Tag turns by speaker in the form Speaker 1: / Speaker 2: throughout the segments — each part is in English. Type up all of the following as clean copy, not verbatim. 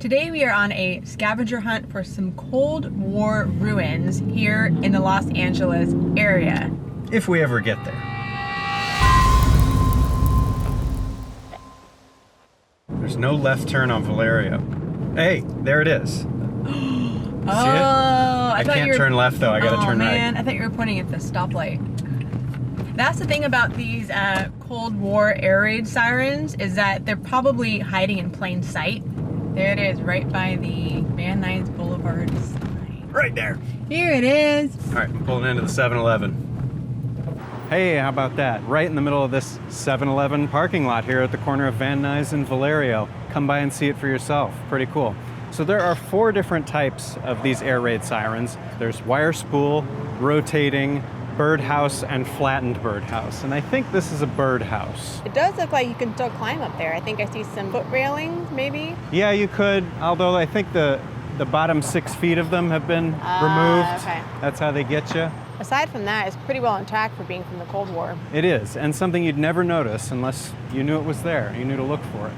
Speaker 1: Today we are on a scavenger hunt for some Cold War ruins here in the Los Angeles area.
Speaker 2: If we ever get there. There's no left turn on Valerio. Hey, there it is. See it? I can't turn left though, I gotta turn right.
Speaker 1: Man, I thought you were pointing at the stoplight. That's the thing about these Cold War air raid sirens, is that they're probably hiding in plain sight. There it is, right by the Van Nuys Boulevard sign.
Speaker 2: Right there.
Speaker 1: Here it is.
Speaker 2: All right, I'm pulling into the 7-Eleven. Hey, how about that? Right in the middle of this 7-Eleven parking lot here at the corner of Van Nuys and Valerio. Come by and see it for yourself. Pretty cool. So there are 4 different types of these air raid sirens. There's wire spool, rotating, birdhouse, and flattened birdhouse. And I think this is a birdhouse.
Speaker 1: It does look like you can still climb up there. I think I see some foot railings, maybe?
Speaker 2: Yeah, you could, although I think the bottom 6 feet of them have been removed.
Speaker 1: Okay.
Speaker 2: That's how they get you.
Speaker 1: Aside from that, it's pretty well intact for being from the Cold War.
Speaker 2: It is, and something you'd never notice unless you knew it was there. You knew to look for it.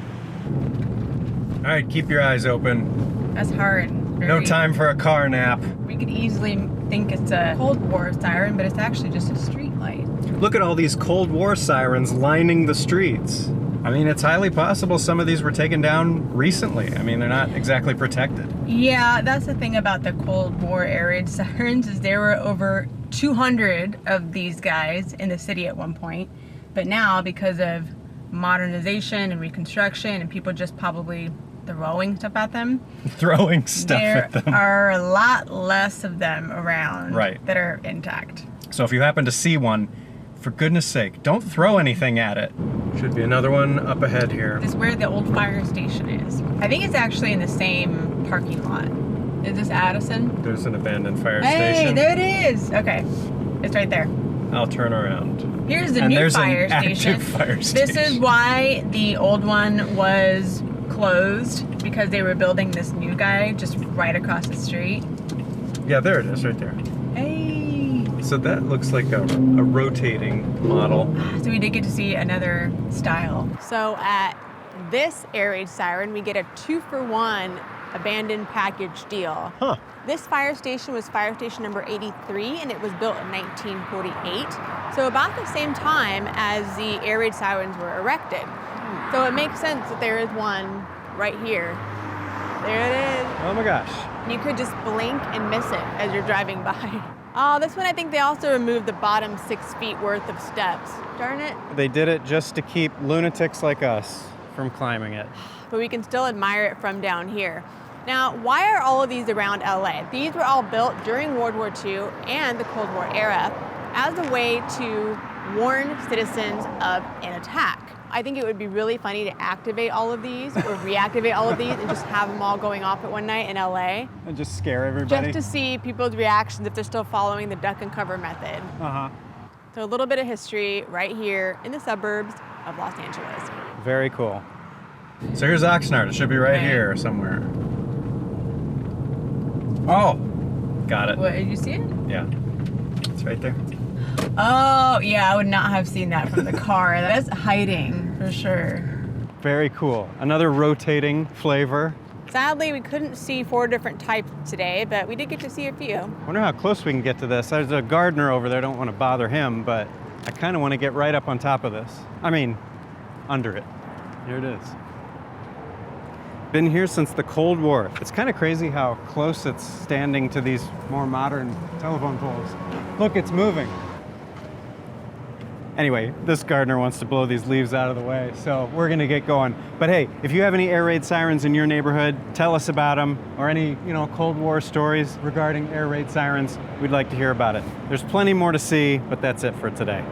Speaker 2: All right, keep your eyes open.
Speaker 1: That's hard.
Speaker 2: No time for a car nap.
Speaker 1: We could easily think it's a Cold War siren, but it's actually just a street light.
Speaker 2: Look at all these Cold War sirens lining the streets. I mean, it's highly possible some of these were taken down recently. I mean, they're not exactly protected.
Speaker 1: Yeah, that's the thing about the Cold War air raid sirens, is there were over 200 of these guys in the city at one point. But now, because of modernization and reconstruction and people just probably throwing stuff at them.
Speaker 2: Throwing stuff at them.
Speaker 1: There are a lot less of them around
Speaker 2: right.
Speaker 1: that are intact.
Speaker 2: So if you happen to see one, for goodness sake, don't throw anything at it. Should be another one up ahead here.
Speaker 1: This is where the old fire station is. I think it's actually in the same parking lot. Is this Addison?
Speaker 2: There's an abandoned fire
Speaker 1: Hey,
Speaker 2: station.
Speaker 1: there it is. Okay, it's right there.
Speaker 2: I'll turn around.
Speaker 1: Here's the new fire station.
Speaker 2: Fire station.
Speaker 1: This is why the old one was closed, because they were building this new guy just right across the street.
Speaker 2: Yeah, there it is, right there.
Speaker 1: Hey.
Speaker 2: So that looks like a rotating model.
Speaker 1: So we did get to see another style. So at this air raid siren, we get a 2-for-1 abandoned package deal.
Speaker 2: Huh.
Speaker 1: This fire station was fire station number 83, and it was built in 1948. So about the same time as the air raid sirens were erected. So it makes sense that there is one right here. There it is.
Speaker 2: Oh my gosh.
Speaker 1: You could just blink and miss it as you're driving by. Oh, this one I think they also removed the bottom 6 feet worth of steps. Darn it.
Speaker 2: They did it just to keep lunatics like us from climbing it.
Speaker 1: But we can still admire it from down here. Now, why are all of these around LA? These were all built during World War II and the Cold War era as a way to warn citizens of an attack. I think it would be really funny to activate all of these or reactivate all of these and just have them all going off at one night in LA.
Speaker 2: And just scare everybody.
Speaker 1: Just to see people's reactions if they're still following the duck and cover method.
Speaker 2: Uh-huh.
Speaker 1: So a little bit of history right here in the suburbs of Los Angeles.
Speaker 2: Very cool. So here's Oxnard. It should be right here somewhere. Oh, got it.
Speaker 1: What, did you see it?
Speaker 2: Yeah, it's right there.
Speaker 1: Oh, yeah, I would not have seen that from the car. That's hiding, for sure.
Speaker 2: Very cool. Another rotating flavor.
Speaker 1: Sadly, we couldn't see 4 different types today, but we did get to see a few.
Speaker 2: I wonder how close we can get to this. There's a gardener over there. I don't want to bother him, but I kind of want to get right up on top of this. I mean, under it. Here it is. Been here since the Cold War. It's kind of crazy how close it's standing to these more modern telephone poles. Look, it's moving. Anyway, this gardener wants to blow these leaves out of the way, so we're gonna get going. But hey, if you have any air raid sirens in your neighborhood, tell us about them, or any, Cold War stories regarding air raid sirens, we'd like to hear about it. There's plenty more to see, but that's it for today.